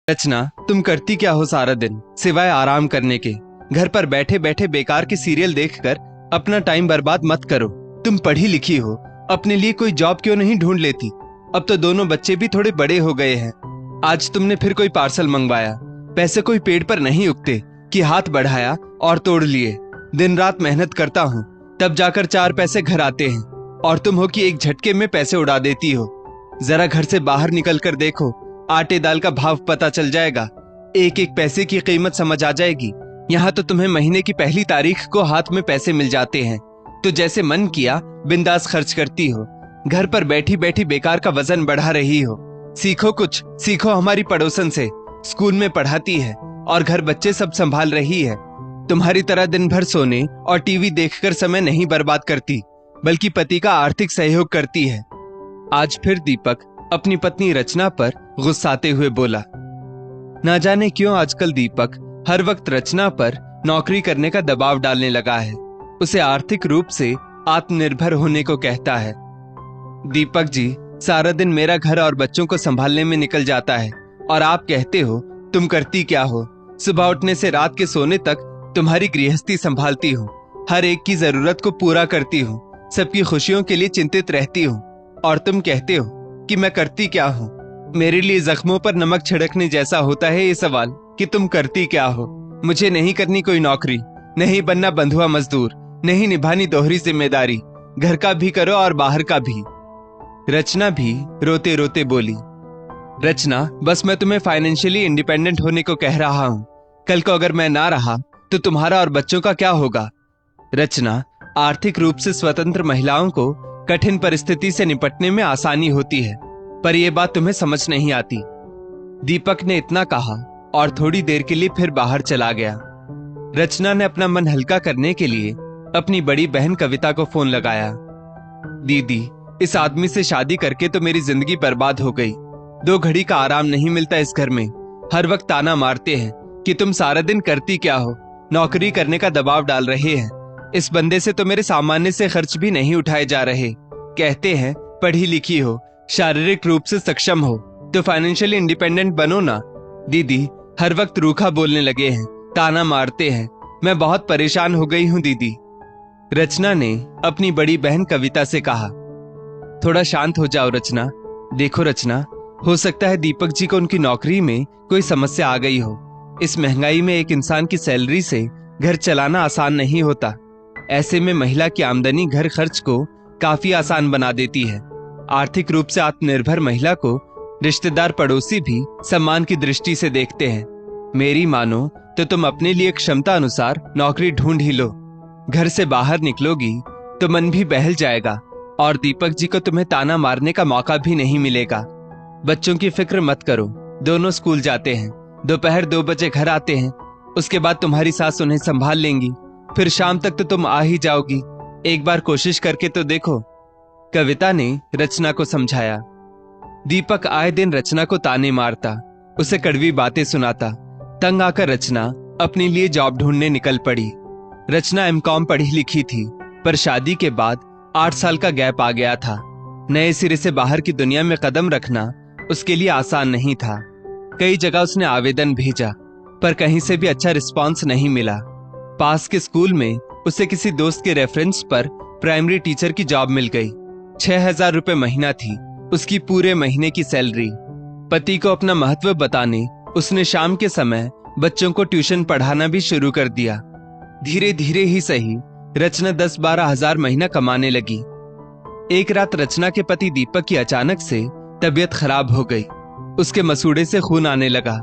रचना, तुम करती क्या हो सारा दिन सिवाय आराम करने के। घर पर बैठे बैठे बेकार के सीरियल देखकर अपना टाइम बर्बाद मत करो। तुम पढ़ी लिखी हो, अपने लिए कोई जॉब क्यों नहीं ढूंढ लेती? अब तो दोनों बच्चे भी थोड़े बड़े हो गए हैं। आज तुमने फिर कोई पार्सल मंगवाया। पैसे कोई पेड़ पर नहीं उगते कि हाथ बढ़ाया और तोड़ लिए। दिन रात मेहनत करता हूँ, तब जाकर 4 पैसे घर आते हैं, और तुम हो कि एक झटके में पैसे उड़ा देती हो। जरा घर से बाहर निकल कर देखो, आटे दाल का भाव पता चल जाएगा। एक एक पैसे की कीमत समझ आ जाएगी। यहाँ तो तुम्हें महीने की पहली तारीख को हाथ में पैसे मिल जाते हैं, तो जैसे मन किया बिंदास खर्च करती हो। घर पर बैठी बैठी बेकार का वजन बढ़ा रही हो। सीखो, कुछ सीखो हमारी पड़ोसन से। स्कूल में पढ़ाती है और घर बच्चे सब संभाल रही है। तुम्हारी तरह दिन भर सोने और टीवी देखकर समय नहीं बर्बाद करती, बल्कि पति का आर्थिक सहयोग करती है। आज फिर दीपक अपनी पत्नी रचना पर गुस्साते हुए बोला। ना जाने क्यों आजकल दीपक हर वक्त रचना पर नौकरी करने का दबाव डालने लगा है। उसे आर्थिक रूप से आत्मनिर्भर होने को कहता है। दीपक जी, सारा दिन मेरा घर और बच्चों को संभालने में निकल जाता है, और आप कहते हो तुम करती क्या हो? सुबह उठने से रात के सोने तक तुम्हारी गृहस्थी संभालती हूँ, हर एक की जरूरत को पूरा करती हूँ, सबकी खुशियों के लिए चिंतित रहती हूँ, और तुम कहते हो कि मैं करती क्या हूँ? मेरे लिए जख्मों पर नमक छिड़कने जैसा होता है ये सवाल कि तुम करती क्या हो। मुझे नहीं करनी कोई नौकरी, नहीं बनना बंधुआ मजदूर, नहीं निभानी दोहरी जिम्मेदारी, घर का भी करो और बाहर का भी। रचना भी रोते रोते बोली। रचना, बस मैं तुम्हें फाइनेंशियली इंडिपेंडेंट होने को कह रहा हूँ। कल को अगर मैं ना रहा तो तुम्हारा और बच्चों का क्या होगा? रचना, आर्थिक रूप से स्वतंत्र महिलाओं को कठिन परिस्थिति से निपटने में आसानी होती है, पर यह बात तुम्हें समझ नहीं आती। दीपक ने इतना कहा और थोड़ी देर के लिए फिर बाहर चला गया। रचना ने अपना मन हल्का करने के लिए अपनी बड़ी बहन कविता को फोन लगाया। दीदी, इस आदमी से शादी करके तो मेरी जिंदगी बर्बाद हो गई। 2 घड़ी का आराम नहीं मिलता इस घर में। हर वक्त ताना मारते हैं कि तुम सारा दिन करती क्या हो, नौकरी करने का दबाव डाल रहे हैं। इस बंदे से तो मेरे सामान्य से खर्च भी नहीं उठाए जा रहे। कहते हैं पढ़ी लिखी हो, शारीरिक रूप से सक्षम हो, तो फाइनेंशियली इंडिपेंडेंट बनो ना। दीदी हर वक्त रूखा बोलने लगे हैं, ताना मारते हैं। मैं बहुत परेशान हो गई हूँ दीदी। रचना ने अपनी बड़ी बहन कविता से कहा। थोड़ा शांत हो जाओ रचना। देखो रचना, हो सकता है दीपक जी को उनकी नौकरी में कोई समस्या आ गई हो। इस महंगाई में एक इंसान की सैलरी से घर चलाना आसान नहीं होता। ऐसे में महिला की आमदनी घर खर्च को काफी आसान बना देती है। आर्थिक रूप से आत्मनिर्भर महिला को रिश्तेदार पड़ोसी भी सम्मान की दृष्टि से देखते हैं। मेरी मानो तो तुम अपने लिए क्षमता अनुसार नौकरी ढूंढ ही लो। घर से बाहर निकलोगी तो मन भी बहल जाएगा, और दीपक जी को तुम्हें ताना मारने का मौका भी नहीं मिलेगा। बच्चों की फिक्र मत करो, दोनों स्कूल जाते हैं, दोपहर 2 बजे घर आते हैं। उसके बाद तुम्हारी सास उन्हें संभाल लेंगी, फिर शाम तक तो तुम आ ही जाओगी। एक बार कोशिश करके तो देखो, कविता ने रचना को समझाया। दीपक आए दिन रचना को ताने मारता, उसे कड़वी बातें सुनाता। तंग आकर रचना अपने लिए जॉब ढूंढने निकल पड़ी। रचना एमकॉम पढ़ी लिखी थी, पर शादी के बाद 8 साल का गैप आ गया था। नए सिरे से बाहर की दुनिया में कदम रखना उसके लिए आसान नहीं था। कई जगह उसने आवेदन भेजा, पर कहीं से भी अच्छा रिस्पांस नहीं मिला। पास के स्कूल में उसे किसी दोस्त के रेफरेंस पर प्राइमरी टीचर की जॉब मिल गई। 6,000 रुपए महीना थी उसकी पूरे महीने की सैलरी। पति को अपना महत्व बताने उसने शाम के समय बच्चों को ट्यूशन पढ़ाना भी शुरू कर दिया। धीरे धीरे ही सही, रचना 10-12 हजार महीना कमाने लगी। एक रात रचना के पति दीपक की अचानक से तबीयत खराब हो गई। उसके मसूड़े से खून आने लगा।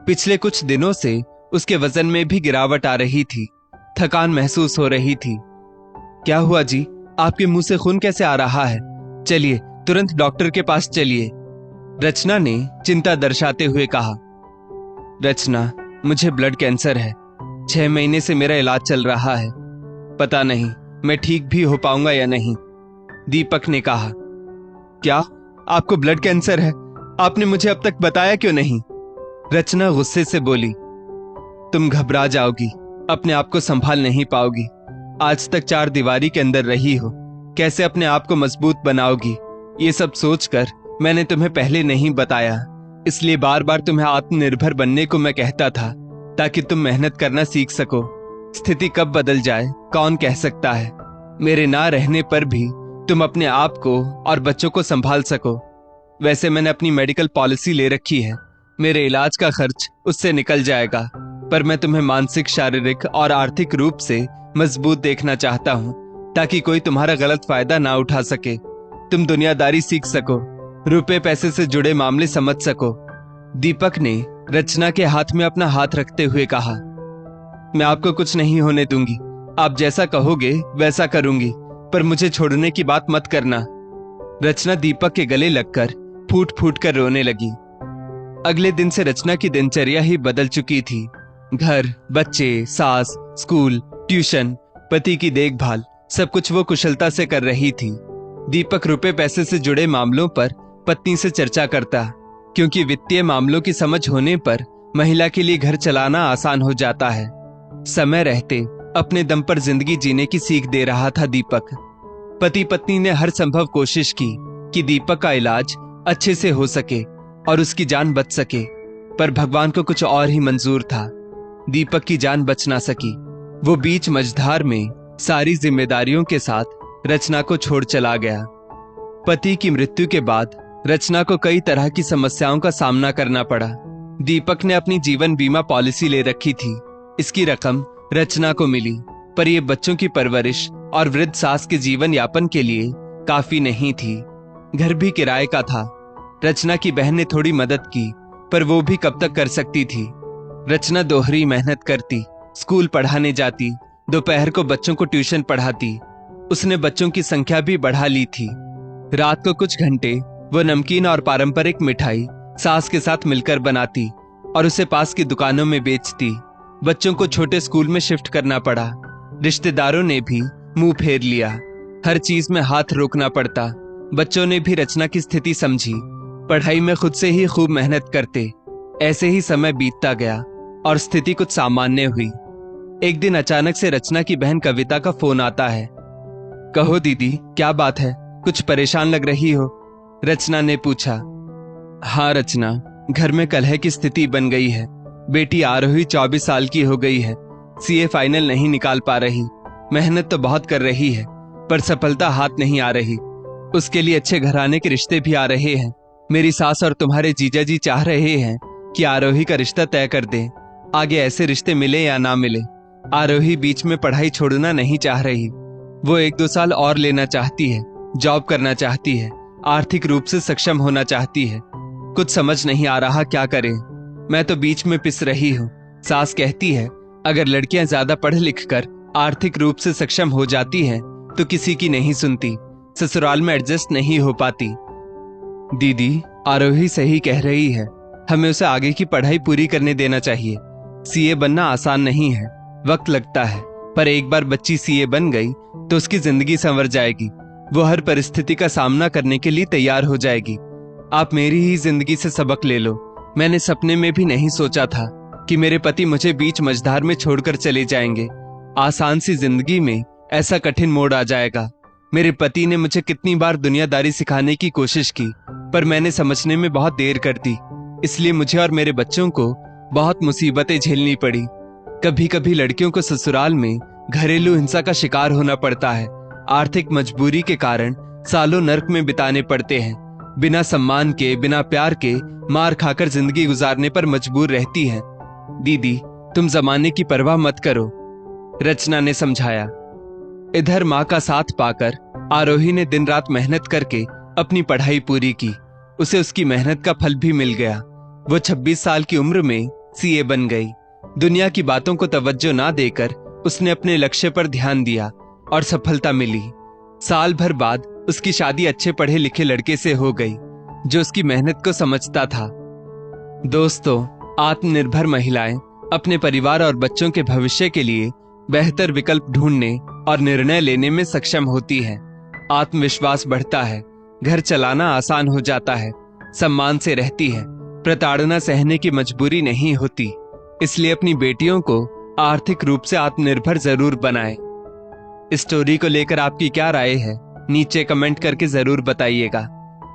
पिछले कुछ दिनों से उसके वजन में भी गिरावट आ रही थी। थकान महसूस हो रही थी। क्या हुआ जी, आपके मुंह से खून कैसे आ रहा है? चलिए तुरंत डॉक्टर के पास चलिए, रचना ने चिंता दर्शाते हुए कहा। रचना, मुझे ब्लड कैंसर है। 6 महीने से मेरा इलाज चल रहा है। पता नहीं मैं ठीक भी हो पाऊंगा या नहीं, दीपक ने कहा। क्या आपको ब्लड कैंसर है? आपने मुझे अब तक बताया क्यों नहीं? रचना गुस्से से बोली। तुम घबरा जाओगी, अपने आप को संभाल नहीं पाओगी। आज तक 4 दीवारी के अंदर रही हो, कैसे अपने आप को मजबूत बनाओगी? ये सब सोचकर मैंने तुम्हें पहले नहीं बताया। इसलिए बार बार तुम्हें आत्मनिर्भर बनने को मैं कहता था, ताकि तुम मेहनत करना सीख सको। स्थिति कब बदल जाए कौन कह सकता है। मेरे ना रहने पर भी तुम अपने आप को और बच्चों को संभाल सको। वैसे मैंने अपनी मेडिकल पॉलिसी ले रखी है, मेरे इलाज का खर्च उससे निकल जाएगा, पर मैं तुम्हें मानसिक, शारीरिक और आर्थिक रूप से मजबूत देखना चाहता हूँ, ताकि कोई तुम्हारा गलत फायदा ना उठा सके। तुम दुनियादारी सीख सको, रुपए पैसे से जुड़े मामले समझ सको। दीपक ने रचना के हाथ में अपना हाथ रखते हुए कहा, मैं आपको कुछ नहीं होने दूंगी, आप जैसा कहोगे वैसा करूंगी, पर मुझे छोड़ने की बात मत करना। रचना दीपक के गले लगकर फूट फूट कर रोने लगी। अगले दिन से रचना की दिनचर्या ही बदल चुकी थी। घर, बच्चे, सास, स्कूल, ट्यूशन, पति की देखभाल, सब कुछ वो कुशलता से कर रही थी। दीपक रुपए पैसे से जुड़े मामलों पर पत्नी से चर्चा करता, क्योंकि वित्तीय मामलों की समझ होने पर महिला के लिए घर चलाना आसान हो जाता है। समय रहते अपने दम पर जिंदगी जीने की सीख दे रहा था दीपक। पति पत्नी ने हर संभव कोशिश की कि दीपक का इलाज अच्छे से हो सके और उसकी जान बच सके, पर भगवान को कुछ और ही मंजूर था। दीपक की जान बच ना सकी। वो बीच मझधार में सारी जिम्मेदारियों के साथ रचना को छोड़ चला गया। पति की मृत्यु के बाद रचना को कई तरह की समस्याओं का सामना करना पड़ा। दीपक ने अपनी जीवन बीमा पॉलिसी ले रखी थी, इसकी रकम रचना को मिली, पर यह बच्चों की परवरिश और वृद्ध सास के जीवन यापन के लिए काफी नहीं थी। घर भी किराए का था। रचना की बहन ने थोड़ी मदद की, पर वो भी कब तक कर सकती थी। रचना दोहरी मेहनत करती, स्कूल पढ़ाने जाती, दोपहर को बच्चों को ट्यूशन पढ़ाती। उसने बच्चों की संख्या भी बढ़ा ली थी। रात को कुछ घंटे वो नमकीन और पारंपरिक मिठाई सास के साथ मिलकर बनाती और उसे पास की दुकानों में बेचती। बच्चों को छोटे स्कूल में शिफ्ट करना पड़ा। रिश्तेदारों ने भी मुंह फेर लिया। हर चीज में हाथ रोकना पड़ता। बच्चों ने भी रचना की स्थिति समझी। पढ़ाई में खुद से ही खूब मेहनत करते। ऐसे ही समय बीतता गया और स्थिति कुछ सामान्य हुई। एक दिन अचानक से रचना की बहन कविता का फोन आता है। कहो दीदी, क्या बात है, कुछ परेशान लग रही हो? रचना ने पूछा। हाँ रचना, घर में कलह की स्थिति बन गई है। बेटी आरोही 24 साल की हो गई है, सीए फाइनल नहीं निकाल पा रही। मेहनत तो बहुत कर रही है, पर सफलता हाथ नहीं आ रही। उसके लिए अच्छे घराने के रिश्ते भी आ रहे हैं। मेरी सास और तुम्हारे जीजा जी चाह रहे हैं कि आरोही का रिश्ता तय कर दें। आगे ऐसे रिश्ते मिले या ना मिले, आरोही बीच में पढ़ाई छोड़ना नहीं चाह रही। वो 1-2 साल और लेना चाहती है, जॉब करना चाहती है, आर्थिक रूप से सक्षम होना चाहती है। कुछ समझ नहीं आ रहा क्या करें। मैं तो बीच में पिस रही हूँ। सास कहती है अगर लड़कियां ज्यादा पढ़ लिख कर आर्थिक रूप से सक्षम हो जाती हैं तो किसी की नहीं सुनती, ससुराल में एडजस्ट नहीं हो पाती। दीदी, आरोही सही कह रही है, हमें उसे आगे की पढ़ाई पूरी करने देना चाहिए। सीए बनना आसान नहीं है, वक्त लगता है, पर एक बार बच्ची सीए बन गई तो उसकी जिंदगी संवर जाएगी। वो हर परिस्थिति का सामना करने के लिए तैयार हो जाएगी। आप मेरी ही जिंदगी से सबक ले लो। मैंने सपने में भी नहीं सोचा था कि मेरे पति मुझे बीच मझधार में छोड़कर चले जाएंगे। आसान सी जिंदगी में ऐसा कठिन मोड़ आ जाएगा। मेरे पति ने मुझे कितनी बार दुनियादारी सिखाने की कोशिश की, पर मैंने समझने में बहुत देर कर दी। इसलिए मुझे और मेरे बच्चों को बहुत मुसीबतें झेलनी पड़ी। कभी कभी लड़कियों को ससुराल में घरेलू हिंसा का शिकार होना पड़ता है। आर्थिक मजबूरी के कारण सालों नर्क में बिताने पड़ते हैं। बिना सम्मान के, बिना प्यार के मार खाकर जिंदगी गुजारने पर मजबूर रहती हैं। दीदी, तुम जमाने की परवाह मत करो, रचना ने समझाया। इधर माँ का साथ पाकर आरोही ने दिन रात मेहनत करके अपनी पढ़ाई पूरी की। उसे उसकी मेहनत का फल भी मिल गया। वो 26 साल की उम्र में सीए बन गई। दुनिया की बातों को तवज्जो ना देकर उसने अपने लक्ष्य पर ध्यान दिया और सफलता मिली। साल भर बाद उसकी शादी अच्छे पढ़े लिखे लड़के से हो गई जो उसकी मेहनत को समझता था। दोस्तों, आत्मनिर्भर महिलाएं अपने परिवार और बच्चों के भविष्य के लिए बेहतर विकल्प ढूंढने और निर्णय लेने में सक्षम होती हैं। आत्मविश्वास बढ़ता है, घर चलाना आसान हो जाता है, सम्मान से रहती है, प्रताड़ना सहने की मजबूरी नहीं होती। इसलिए अपनी बेटियों को आर्थिक रूप से आत्मनिर्भर जरूर बनाएं। इस स्टोरी को लेकर आपकी क्या राय है, नीचे कमेंट करके जरूर बताइएगा।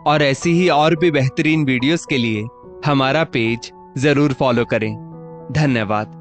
और ऐसी ही और भी बेहतरीन वीडियोस के लिए हमारा पेज जरूर फॉलो करें। धन्यवाद।